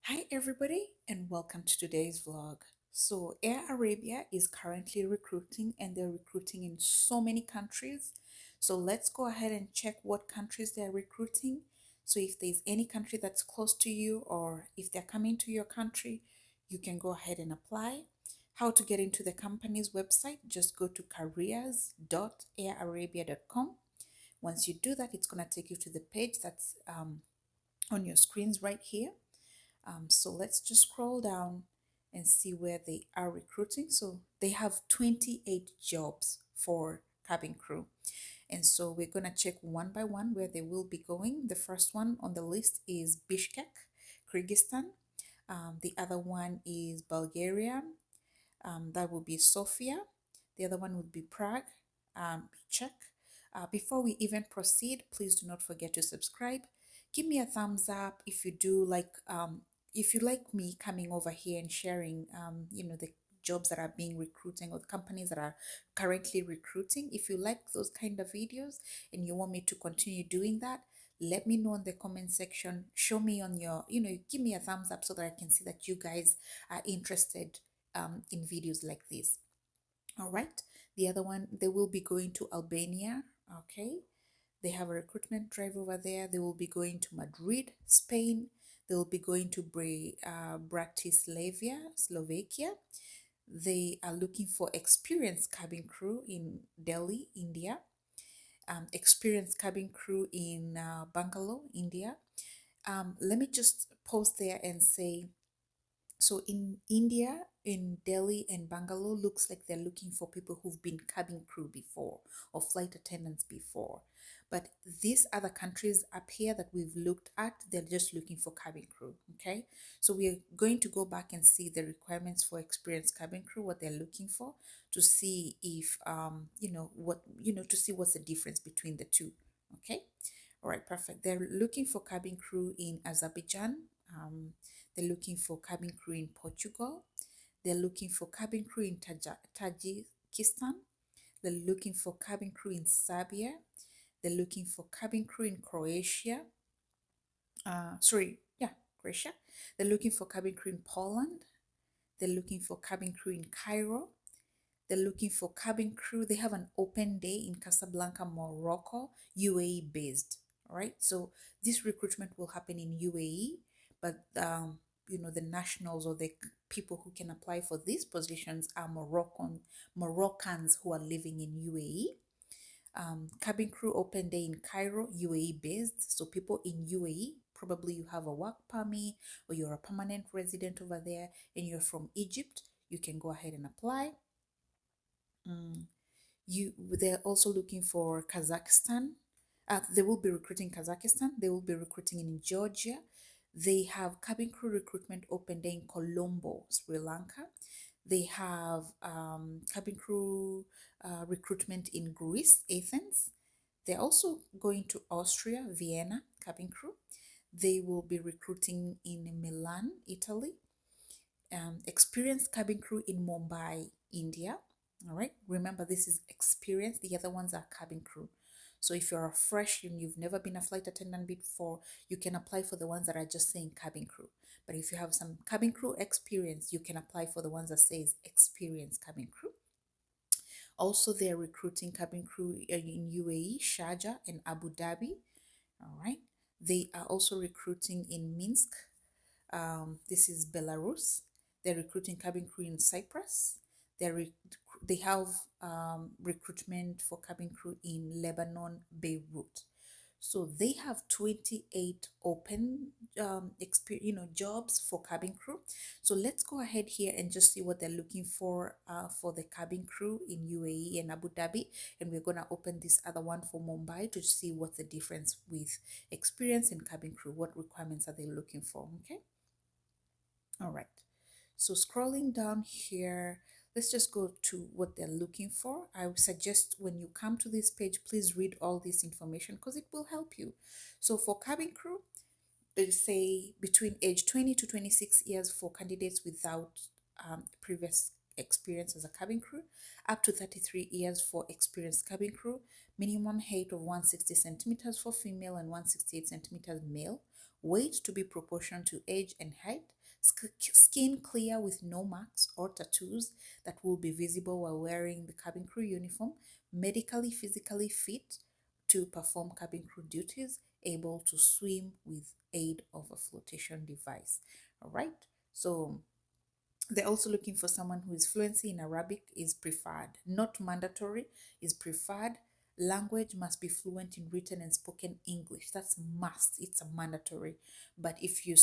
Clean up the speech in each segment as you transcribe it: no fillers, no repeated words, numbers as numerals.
Hi, everybody, and welcome to today's vlog. So, Air Arabia is currently recruiting, and they're recruiting in so many countries. So, let's go ahead and check what countries they're recruiting. So, if there's any country that's close to you, or if they're coming to your country, you can go ahead and apply. How to get into the company's website, just go to careers.airarabia.com. Once you do that, it's going to take you to the page that's on your screens right here. So let's just scroll down and see where they are recruiting. So they have 28 jobs for cabin crew. And so we're going to check one by one where they will be going. The first one on the list is Bishkek, Kyrgyzstan. The other one is Bulgaria. That would be Sofia. The other one would be Prague, Czech. Before we even proceed, please do not forget to subscribe. Give me a thumbs up if you do like if you like me coming over here and sharing the jobs that are being recruiting or the companies that are currently recruiting. If you like those kind of videos and you want me to continue doing that, let me know in the comment section. Show me on your, give me a thumbs up so that I can see that you guys are interested in videos like this. All right. The other one, they will be going to Albania. Okay. They have a recruitment drive over there. They will be going to Madrid, Spain. They will be going to Bratislava, Slovakia. They are looking for experienced cabin crew in Delhi, India. Experienced cabin crew in Bangalore, India. Let me just pause there and say, so in India, in Delhi and Bangalore, looks like they're looking for people who've been cabin crew before or flight attendants before. But these other countries up here that we've looked at, they're just looking for cabin crew. Okay. So we are going to go back and see the requirements for experienced cabin crew, what they're looking for, to see if to see what's the difference between the two. Okay. All right, perfect. They're looking for cabin crew in Azerbaijan. They're looking for cabin crew in Portugal. They're looking for cabin crew in Tajikistan. They're looking for cabin crew in Serbia. They're looking for cabin crew in Croatia. Croatia. They're looking for cabin crew in Poland. They're looking for cabin crew in Cairo. They're looking for cabin crew. They have an open day in Casablanca, Morocco, UAE based. All right. So this recruitment will happen in UAE, but the nationals or the people who can apply for these positions are Moroccans who are living in UAE. Cabin crew open day in Cairo, UAE based. So people in UAE, probably you have a work permit or you're a permanent resident over there and you're from Egypt, you can go ahead and apply. They're also looking for Kazakhstan. They will be recruiting Kazakhstan. They will be recruiting in Georgia. They have cabin crew recruitment open day in Colombo, Sri Lanka. They have cabin crew recruitment in Greece, Athens. They're also going to Austria, Vienna, cabin crew. They will be recruiting in Milan, Italy. Experienced cabin crew in Mumbai, India. All right. Remember, this is experience. The other ones are cabin crew. So if you're a fresh and you've never been a flight attendant before, you can apply for the ones that are just saying cabin crew. But if you have some cabin crew experience, you can apply for the ones that says experienced cabin crew. Also, they're recruiting cabin crew in UAE, Sharjah, and Abu Dhabi. All right. They are also recruiting in Minsk. This is Belarus. They're recruiting cabin crew in Cyprus. They have recruitment for cabin crew in Lebanon, Beirut. So they have 28 open jobs for cabin crew. So let's go ahead here and just see what they're looking for the cabin crew in UAE and Abu Dhabi. And we're going to open this other one for Mumbai to see what's the difference with experience in cabin crew. What requirements are they looking for? Okay. All right. So scrolling down here, let's just go to what they're looking for. I would suggest when you come to this page, please read all this information because it will help you. So for cabin crew, they say between age 20 to 26 years for candidates without previous experience as a cabin crew, up to 33 years for experienced cabin crew, minimum height of 160 centimeters for female and 168 centimeters male, weight to be proportional to age and height, skin clear with no marks or tattoos that will be visible while wearing the cabin crew uniform, medically, physically fit to perform cabin crew duties, able to swim with aid of a flotation device. All right. So they're also looking for someone who is fluency in Arabic is preferred, not mandatory, is preferred. Language must be fluent in written and spoken English. That's must. It's a mandatory. But if you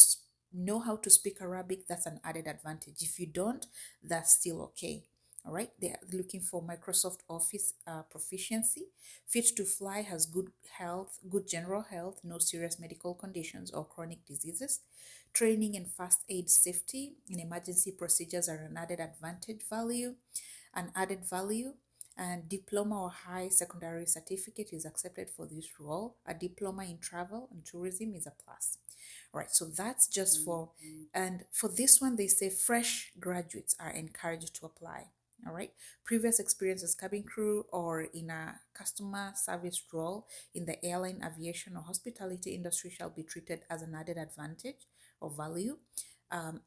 know how to speak Arabic, that's an added advantage. If you don't, that's still okay. All right. They're looking for Microsoft Office proficiency, fit to fly, has good health, good general health, no serious medical conditions or chronic diseases. Training and first aid safety in emergency procedures are an added value, and diploma or high secondary certificate is accepted for this role. A diploma in travel and tourism is a plus. All right, so that's just for, and for this one, they say fresh graduates are encouraged to apply. All right, previous experience as cabin crew or in a customer service role in the airline, aviation, or hospitality industry shall be treated as an added advantage or value.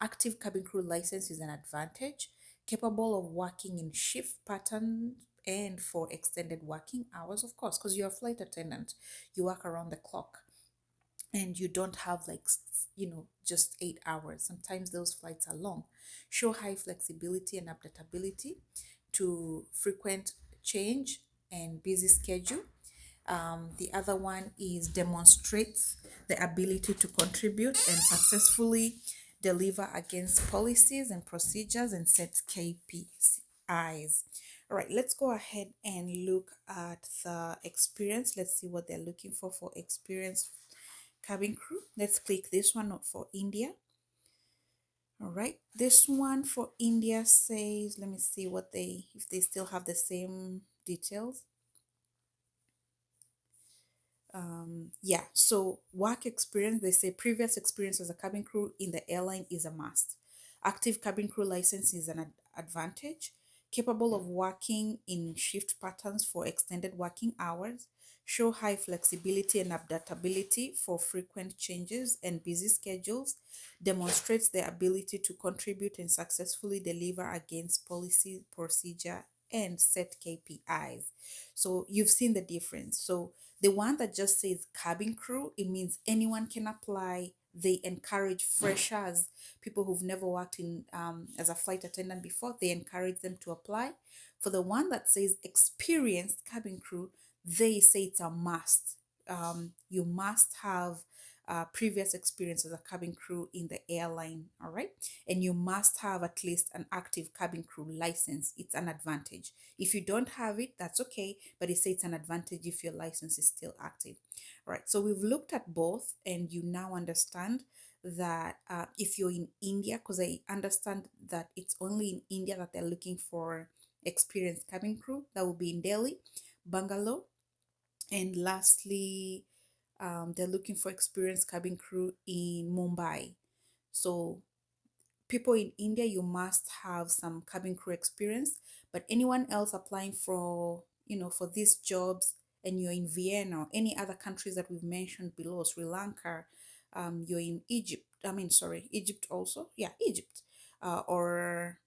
Active cabin crew license is an advantage. Capable of working in shift pattern and for extended working hours, of course, because you're a flight attendant, you work around the clock and you don't have like just 8 hours. Sometimes those flights are long. Show high flexibility and adaptability to frequent change and busy schedule. The other one is demonstrates the ability to contribute and successfully deliver against policies and procedures and set KPIs. All right, let's go ahead and look at the experience. Let's see what they're looking for experience cabin crew. Let's click this one for India. All right, this one for India says, let me see if they still have the same details. Yeah, so work experience, they say previous experience as a cabin crew in the airline is a must. Active cabin crew license is an advantage. Capable of working in shift patterns for extended working hours. Show high flexibility and adaptability for frequent changes and busy schedules. Demonstrates the ability to contribute and successfully deliver against policy, procedure, and set KPIs. So you've seen the difference. So the one that just says cabin crew, it means anyone can apply. They encourage freshers, people who've never worked in as a flight attendant before. They encourage them to apply. For the one that says experienced cabin crew, they say it's a must. You must have previous experience as a cabin crew in the airline, all right? And you must have at least an active cabin crew license. It's an advantage. If you don't have it, that's okay, but it says it's an advantage if your license is still active. All right, so we've looked at both, and you now understand that if you're in India, because I understand that it's only in India that they're looking for experienced cabin crew, that will be in Delhi, Bangalore, and lastly, they're looking for experienced cabin crew in Mumbai. So people in India, you must have some cabin crew experience, but anyone else applying for, for these jobs, and you're in Vienna or any other countries that we've mentioned below, Sri Lanka, you're in Egypt, Egypt also, yeah, Egypt, or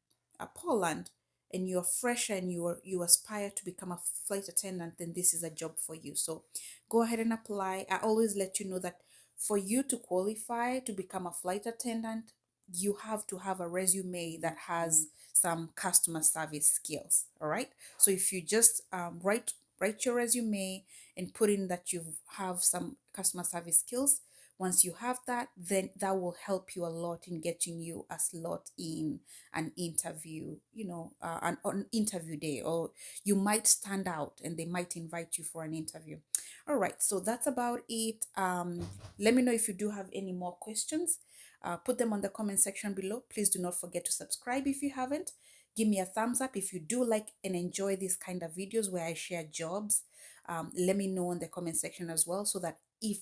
Poland, and you're fresh and you aspire to become a flight attendant, then this is a job for you. So go ahead and apply. I always let you know that for you to qualify to become a flight attendant, you have to have a resume that has some customer service skills. All right, so if you just write your resume and put in that you have some customer service skills, once you have that, then that will help you a lot in getting you a slot in an interview, on interview day, or you might stand out and they might invite you for an interview. All right, so that's about it. Let me know if you do have any more questions. Put them on the comment section below. Please do not forget to subscribe if you haven't. Give me a thumbs up if you do like and enjoy these kind of videos where I share jobs. Let me know in the comment section as well, so that if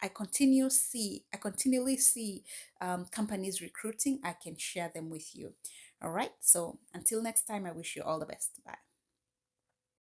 I continually see companies recruiting, I can share them with you. All right. So until next time, I wish you all the best. Bye.